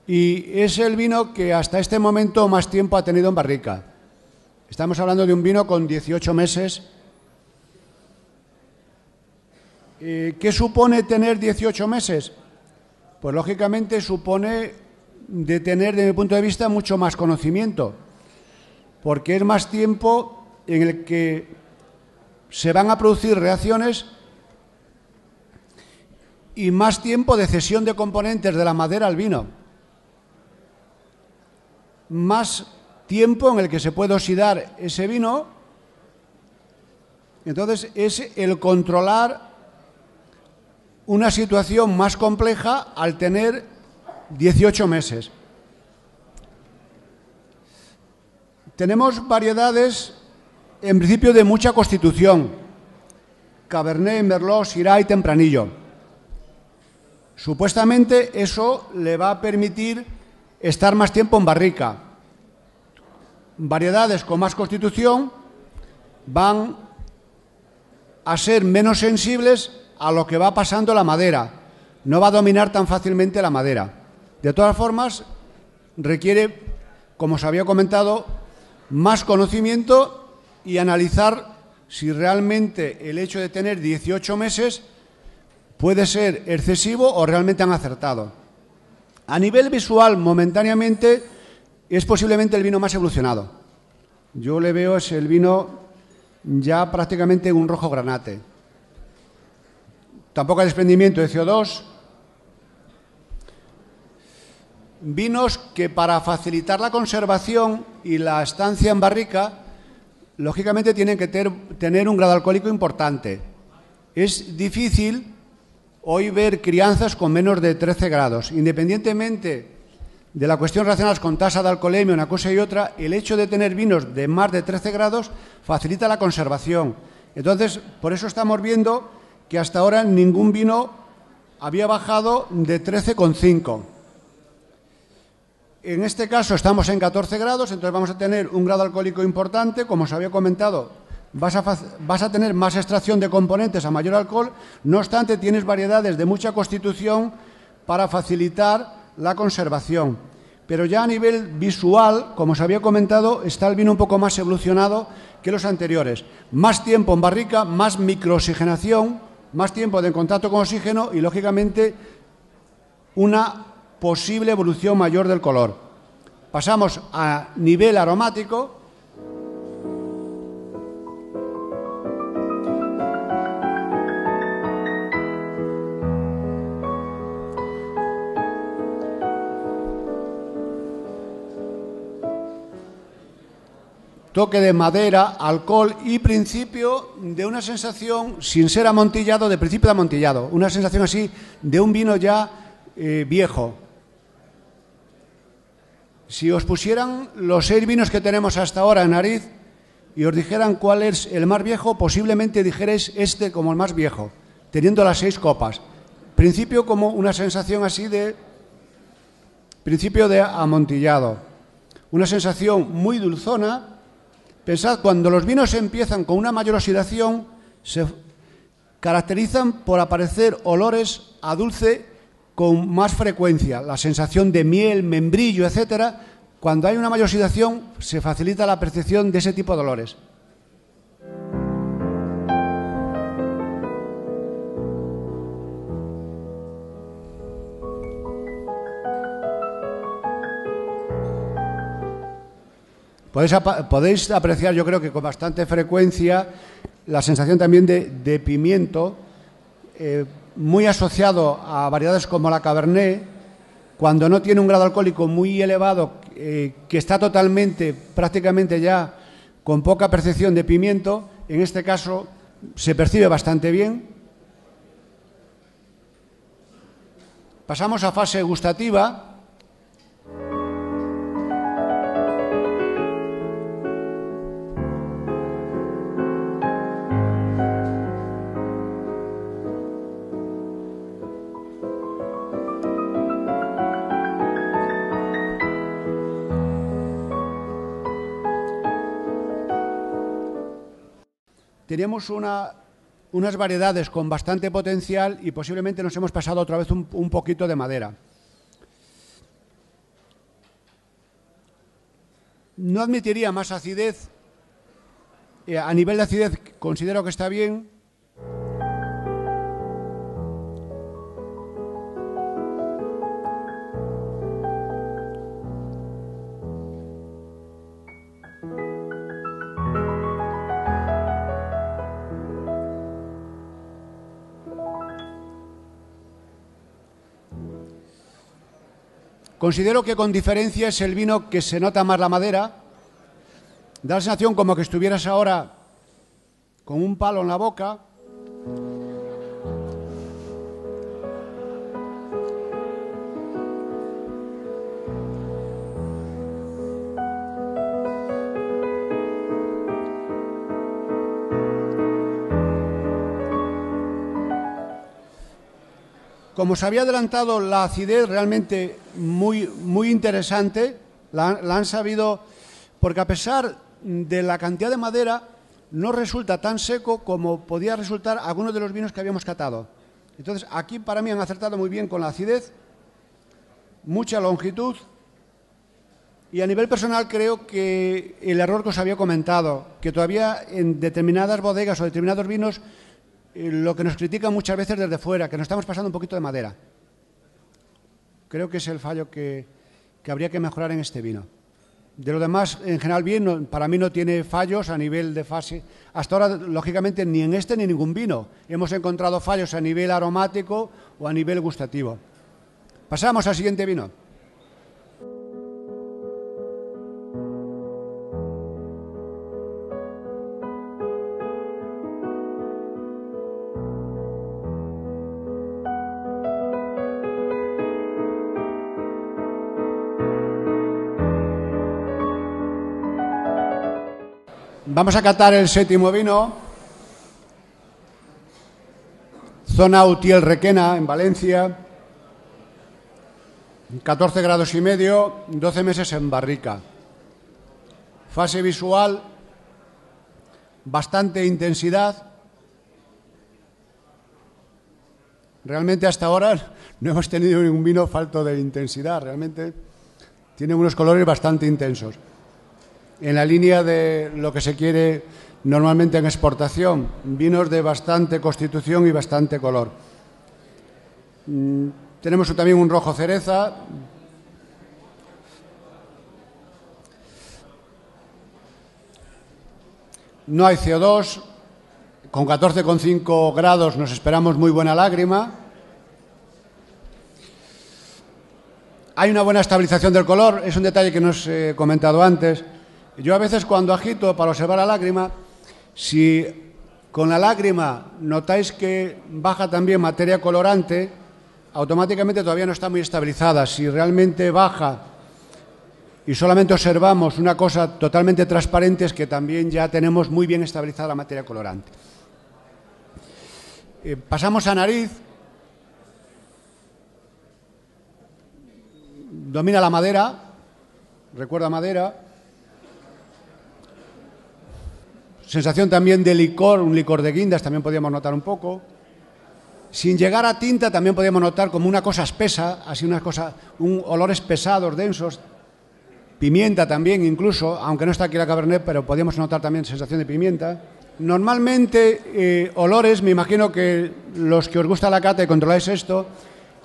y es el vino que hasta este momento más tiempo ha tenido en barrica. Estamos hablando de un vino con 18 meses. ¿Qué supone tener 18 meses? Pues lógicamente supone de tener, desde mi punto de vista, mucho más conocimiento, porque es más tiempo en el que se van a producir reacciones y más tiempo de cesión de componentes de la madera al vino. Más tiempo en el que se puede oxidar ese vino. Entonces, es el controlar una situación más compleja al tener 18 meses. Tenemos variedades en principio de mucha constitución: Cabernet, Merlot, Syrah y Tempranillo. Supuestamente eso le va a permitir estar más tiempo en barrica. Variedades con más constitución van a ser menos sensibles a lo que va pasando la madera. No va a dominar tan fácilmente la madera. De todas formas, requiere, como os había comentado, más conocimiento y analizar si realmente el hecho de tener 18 meses puede ser excesivo o realmente han acertado. A nivel visual, momentáneamente, es posiblemente el vino más evolucionado. Yo le veo, es el vino ya prácticamente un rojo granate. Tampoco hay desprendimiento de CO2. Vinos que para facilitar la conservación y la estancia en barrica, lógicamente tienen que tener un grado alcohólico importante. Es difícil hoy ver crianzas con menos de 13 grados. Independientemente de la cuestión relacionada con tasa de alcoholemia, una cosa y otra, el hecho de tener vinos de más de 13 grados facilita la conservación. Entonces, por eso estamos viendo que hasta ahora ningún vino había bajado de 13,5. En este caso estamos en 14 grados, entonces vamos a tener un grado alcohólico importante. Como os había comentado, vas a tener más extracción de componentes a mayor alcohol. No obstante, tienes variedades de mucha constitución para facilitar la conservación. Pero ya a nivel visual, como os había comentado, está el vino un poco más evolucionado que los anteriores. Más tiempo en barrica, más microoxigenación, más tiempo de contacto con oxígeno y, lógicamente, una posible evolución mayor del color. Pasamos a nivel aromático. Toque de madera, alcohol y principio de una sensación, sin ser amontillado, de principio de amontillado. Una sensación así de un vino ya viejo. Si os pusieran los 6 vinos que tenemos hasta ahora en nariz y os dijeran cuál es el más viejo, posiblemente dijerais este como el más viejo, teniendo las 6 copas. Principio como una sensación así de principio de amontillado. Una sensación muy dulzona. Pensad, cuando los vinos empiezan con una mayor oxidación, se caracterizan por aparecer olores a dulce con más frecuencia, la sensación de miel, membrillo, etcétera. Cuando hay una mayor oxidación, se facilita la percepción de ese tipo de olores. Podéis apreciar, yo creo que con bastante frecuencia, la sensación también de pimiento, muy asociado a variedades como la Cabernet, cuando no tiene un grado alcohólico muy elevado, que está totalmente, prácticamente ya con poca percepción de pimiento. En este caso se percibe bastante bien. Pasamos a fase gustativa. Tenemos unas variedades con bastante potencial y posiblemente nos hemos pasado otra vez un poquito de madera. No admitiría más acidez. A nivel de acidez considero que está bien. Considero que con diferencia es el vino que se nota más la madera. Da la sensación como que estuvieras ahora con un palo en la boca. Como os había adelantado, la acidez realmente muy interesante, la han sabido, porque a pesar de la cantidad de madera, no resulta tan seco como podía resultar algunos de los vinos que habíamos catado. Entonces, aquí para mí han acertado muy bien con la acidez, mucha longitud, y a nivel personal creo que el error que os había comentado, que todavía en determinadas bodegas o determinados vinos, lo que nos critican muchas veces desde fuera, que nos estamos pasando un poquito de madera. Creo que es el fallo que habría que mejorar en este vino. De lo demás, en general bien, para mí no tiene fallos a nivel de fase. Hasta ahora, lógicamente, ni en este ni en ningún vino hemos encontrado fallos a nivel aromático o a nivel gustativo. Pasamos al siguiente vino. Vamos a catar el séptimo vino, zona Utiel Requena, en Valencia, 14 grados y medio, 12 meses en barrica. Fase visual, bastante intensidad. Realmente hasta ahora no hemos tenido ningún vino falto de intensidad, realmente tiene unos colores bastante intensos. En la línea de lo que se quiere normalmente en exportación, vinos de bastante constitución y bastante color. Tenemos también un rojo cereza. No hay CO2, con 14,5 grados nos esperamos muy buena lágrima. Hay una buena estabilización del color, es un detalle que no os he comentado antes. Yo a veces cuando agito para observar la lágrima, si con la lágrima notáis que baja también materia colorante, automáticamente todavía no está muy estabilizada. Si realmente baja y solamente observamos una cosa totalmente transparente, es que también ya tenemos muy bien estabilizada la materia colorante. Pasamos a nariz. Domina la madera, recuerda madera. Sensación también de licor, un licor de guindas, también podíamos notar un poco. Sin llegar a tinta, también podíamos notar como una cosa espesa, así olores pesados, densos, pimienta también incluso, aunque no está aquí la Cabernet, pero podíamos notar también sensación de pimienta. Normalmente, olores, me imagino que los que os gusta la cata y controláis esto,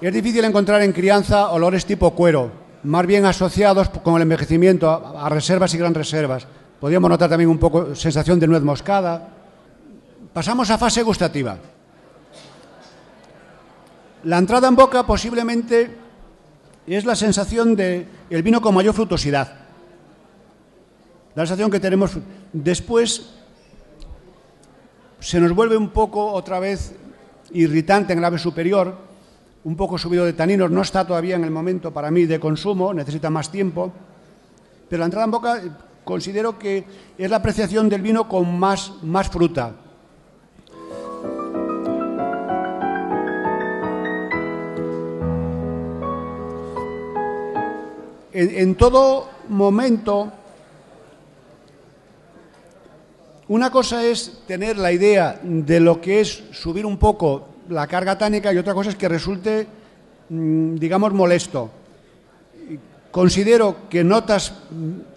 es difícil encontrar en crianza olores tipo cuero, más bien asociados con el envejecimiento a reservas y gran reservas. Podríamos notar también un poco sensación de nuez moscada. Pasamos a fase gustativa. La entrada en boca posiblemente es la sensación del vino con mayor fructosidad. La sensación que tenemos después se nos vuelve un poco otra vez irritante en el labio superior, un poco subido de taninos, no está todavía en el momento para mí de consumo, necesita más tiempo, pero la entrada en boca considero que es la apreciación del vino con más fruta. En todo momento, una cosa es tener la idea de lo que es subir un poco la carga tánica y otra cosa es que resulte, digamos, molesto. Considero que notas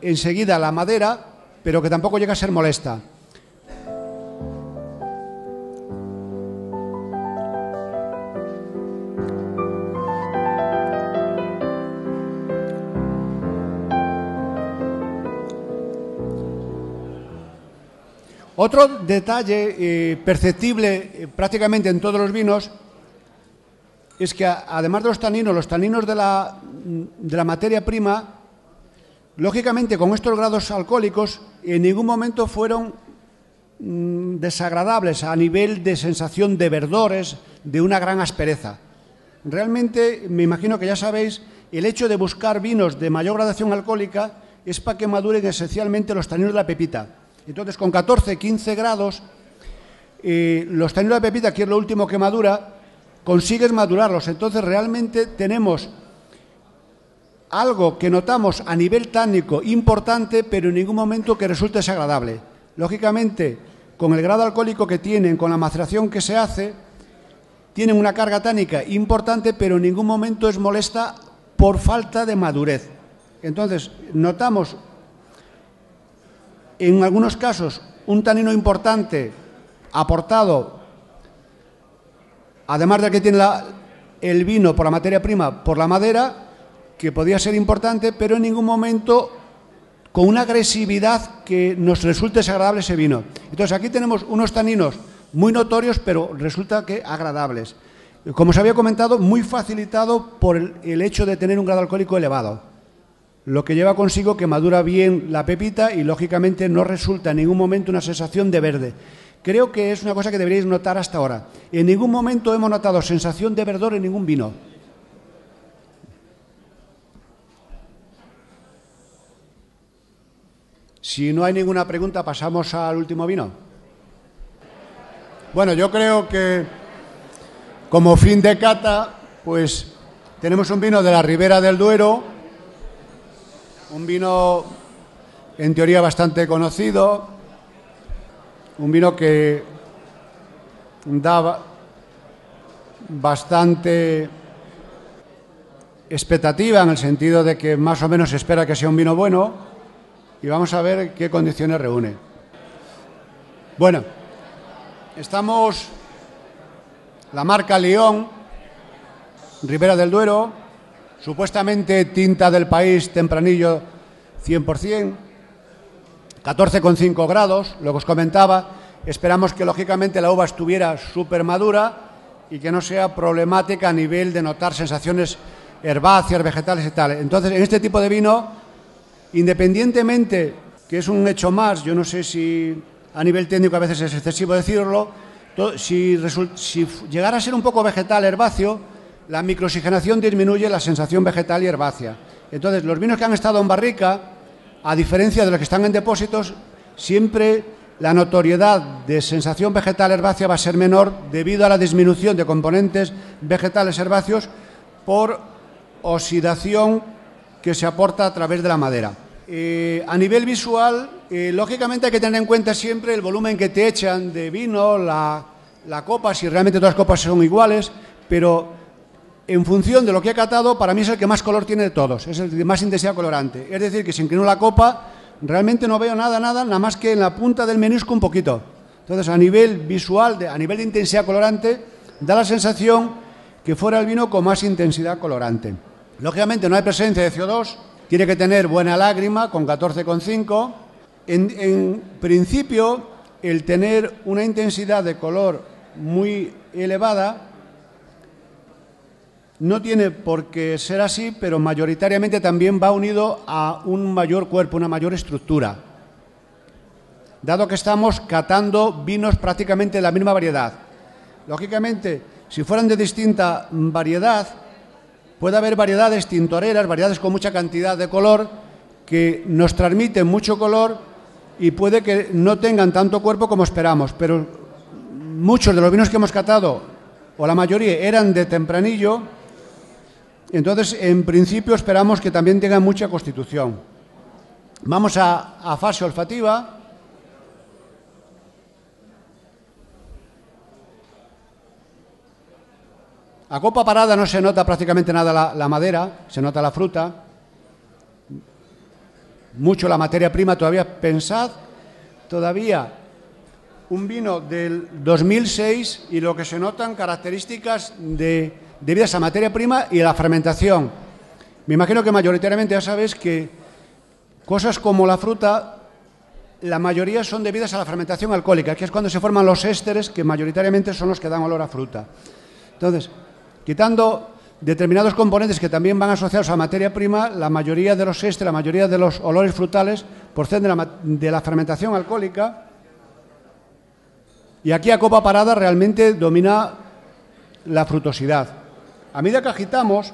enseguida la madera, pero que tampoco llega a ser molesta. Otro detalle perceptible prácticamente en todos los vinos es que además de los taninos de la materia prima, lógicamente con estos grados alcohólicos en ningún momento fueron desagradables a nivel de sensación de verdores, de una gran aspereza. Realmente, me imagino que ya sabéis, el hecho de buscar vinos de mayor gradación alcohólica es para que maduren esencialmente los taninos de la pepita. Entonces, con 14, 15 grados, los taninos de la pepita, que es lo último que madura, consigues madurarlos. Entonces, realmente tenemos algo que notamos a nivel tánico importante, pero en ningún momento que resulte desagradable. Lógicamente, con el grado alcohólico que tienen, con la maceración que se hace, tienen una carga tánica importante, pero en ningún momento es molesta por falta de madurez. Entonces, notamos en algunos casos un tanino importante aportado, además del que tiene el vino por la materia prima, por la madera, que podía ser importante, pero en ningún momento con una agresividad que nos resulte desagradable ese vino. Entonces aquí tenemos unos taninos muy notorios, pero resulta que agradables. Como os había comentado, muy facilitado por el hecho de tener un grado alcohólico elevado, lo que lleva consigo que madura bien la pepita y, lógicamente, no resulta en ningún momento una sensación de verde. Creo que es una cosa que deberíais notar hasta ahora. En ningún momento hemos notado sensación de verdor en ningún vino. Si no hay ninguna pregunta, pasamos al último vino. Bueno, yo creo que como fin de cata, pues tenemos un vino de la Ribera del Duero, un vino en teoría bastante conocido, un vino que da bastante expectativa en el sentido de que más o menos se espera que sea un vino bueno y vamos a ver qué condiciones reúne. Bueno, estamos la marca León, Ribera del Duero, supuestamente tinta del país tempranillo 100%, 14,5 grados, lo que os comentaba. Esperamos que lógicamente la uva estuviera súper madura y que no sea problemática a nivel de notar sensaciones herbáceas, vegetales y tal. Entonces, en este tipo de vino, independientemente, que es un hecho más, yo no sé si a nivel técnico a veces es excesivo decirlo, si llegara a ser un poco vegetal herbáceo, la microoxigenación disminuye la sensación vegetal y herbácea. Entonces, los vinos que han estado en barrica, a diferencia de los que están en depósitos, siempre la notoriedad de sensación vegetal herbácea va a ser menor debido a la disminución de componentes vegetales herbáceos por oxidación que se aporta a través de la madera. A nivel visual, lógicamente hay que tener en cuenta siempre el volumen que te echan de vino, la la copa, si realmente todas las copas son iguales, pero en función de lo que he catado, para mí es el que más color tiene de todos, es el de más intensidad colorante. Es decir, que si inclino la copa, realmente no veo nada más que en la punta del menisco un poquito. Entonces, a nivel visual, a nivel de intensidad colorante, da la sensación que fuera el vino con más intensidad colorante. Lógicamente, no hay presencia de CO2, tiene que tener buena lágrima, con 14,5. En principio, el tener una intensidad de color muy elevada no tiene por qué ser así, pero mayoritariamente también va unido a un mayor cuerpo, una mayor estructura, dado que estamos catando vinos prácticamente de la misma variedad. Lógicamente, si fueran de distinta variedad, puede haber variedades tintoreras, variedades con mucha cantidad de color, que nos transmiten mucho color y puede que no tengan tanto cuerpo como esperamos, pero muchos de los vinos que hemos catado, o la mayoría, eran de tempranillo. Entonces, en principio, esperamos que también tengan mucha constitución. Vamos a fase olfativa. A copa parada no se nota prácticamente nada la madera, se nota la fruta, mucho la materia prima. Todavía pensad, todavía un vino del 2006 y lo que se notan características debidas a materia prima y a la fermentación. Me imagino que mayoritariamente ya sabéis que cosas como la fruta, la mayoría son debidas a la fermentación alcohólica, que es cuando se forman los ésteres, que mayoritariamente son los que dan olor a fruta. Entonces, quitando determinados componentes que también van asociados a materia prima, la mayoría de los ésteres, la mayoría de los olores frutales proceden de la fermentación alcohólica. Y aquí a copa parada realmente domina la frutosidad. A medida que agitamos,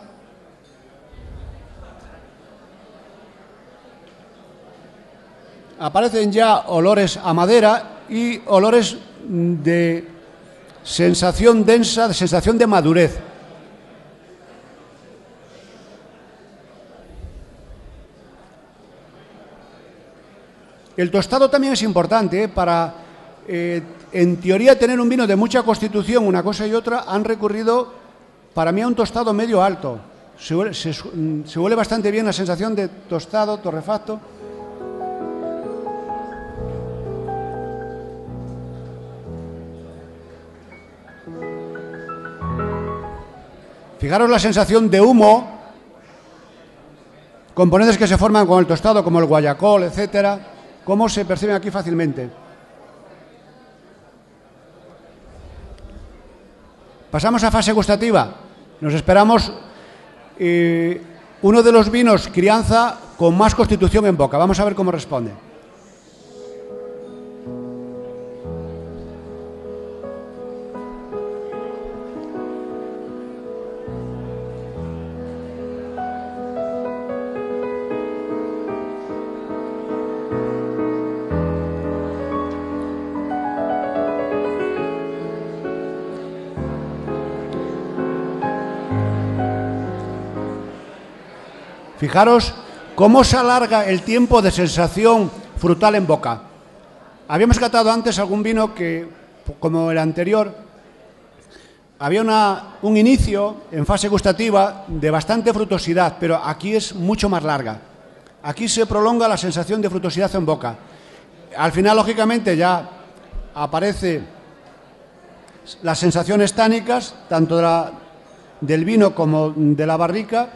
aparecen ya olores a madera y olores de sensación densa, de sensación de madurez. El tostado también es importante para, en teoría, tener un vino de mucha constitución. Una cosa y otra han recurrido, para mí, a un tostado medio alto. Se huele bastante bien la sensación de tostado, torrefacto. Fijaros la sensación de humo, componentes que se forman con el tostado, como el guayacol, etcétera, cómo se perciben aquí fácilmente. Pasamos a fase gustativa. Nos esperamos uno de los vinos crianza con más constitución en boca. Vamos a ver cómo responde. Fijaros cómo se alarga el tiempo de sensación frutal en boca. Habíamos catado antes algún vino que, como el anterior, había un inicio en fase gustativa de bastante frutosidad, pero aquí es mucho más larga. Aquí se prolonga la sensación de frutosidad en boca. Al final, lógicamente, ya aparece las sensaciones tánicas, tanto del vino como de la barrica.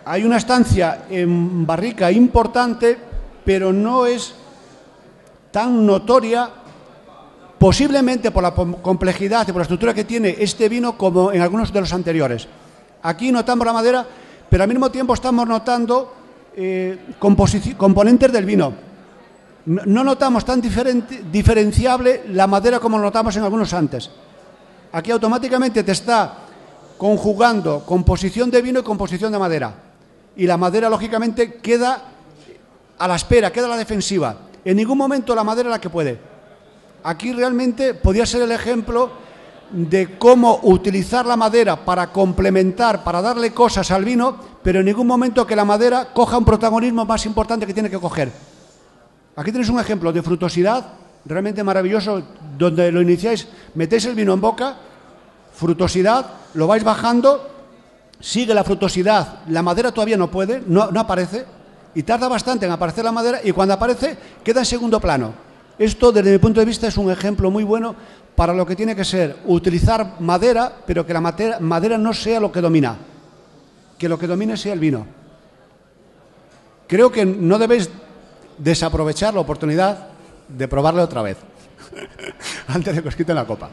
Hay una estancia en barrica importante, pero no es tan notoria, posiblemente por la complejidad y por la estructura que tiene este vino como en algunos de los anteriores. Aquí notamos la madera, pero al mismo tiempo estamos notando componentes del vino. No notamos tan diferenciable la madera como lo notamos en algunos antes. Aquí automáticamente te está conjugando composición de vino y composición de madera. Y la madera, lógicamente, queda a la espera, queda a la defensiva. En ningún momento la madera es la que puede. Aquí realmente podría ser el ejemplo de cómo utilizar la madera para complementar, para darle cosas al vino, pero en ningún momento que la madera coja un protagonismo más importante que tiene que coger. Aquí tenéis un ejemplo de frutosidad realmente maravilloso, donde lo iniciáis, metéis el vino en boca, frutosidad, lo vais bajando, sigue la frutosidad, la madera todavía no puede, no aparece, y tarda bastante en aparecer la madera, y cuando aparece queda en segundo plano. Esto, desde mi punto de vista, es un ejemplo muy bueno para lo que tiene que ser utilizar madera, pero que la madera no sea lo que domina, que lo que domine sea el vino. Creo que no debéis desaprovechar la oportunidad de probarle otra vez, antes de que os quiten la copa.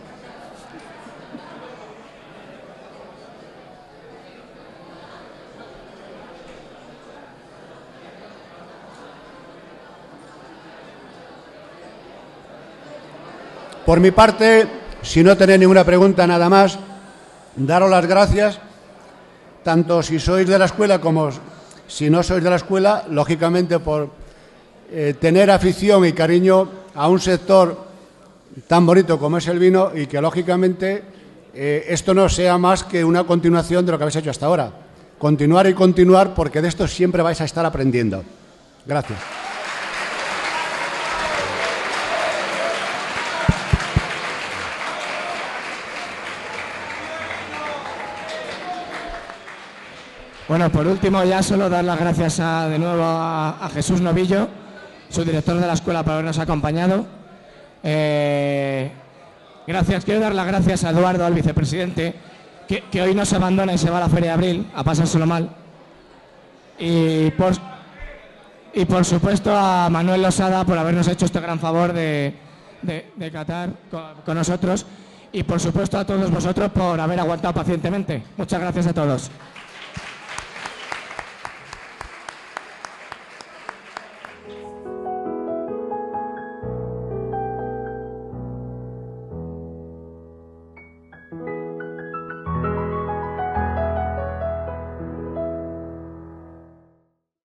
Por mi parte, si no tenéis ninguna pregunta, nada más, daros las gracias, tanto si sois de la escuela como si no sois de la escuela, lógicamente por tener afición y cariño a un sector tan bonito como es el vino, y que lógicamente esto no sea más que una continuación de lo que habéis hecho hasta ahora. Continuar y continuar, porque de esto siempre vais a estar aprendiendo. Gracias. Bueno, por último, ya solo dar las gracias de nuevo a Jesús Novillo, su director de la escuela, por habernos acompañado. Gracias. Quiero dar las gracias a Eduardo, al vicepresidente, que hoy nos abandona y se va a la Feria de Abril a pasárselo mal. Y por supuesto a Manuel Losada por habernos hecho este gran favor de catar con nosotros. Y por supuesto a todos vosotros por haber aguantado pacientemente. Muchas gracias a todos.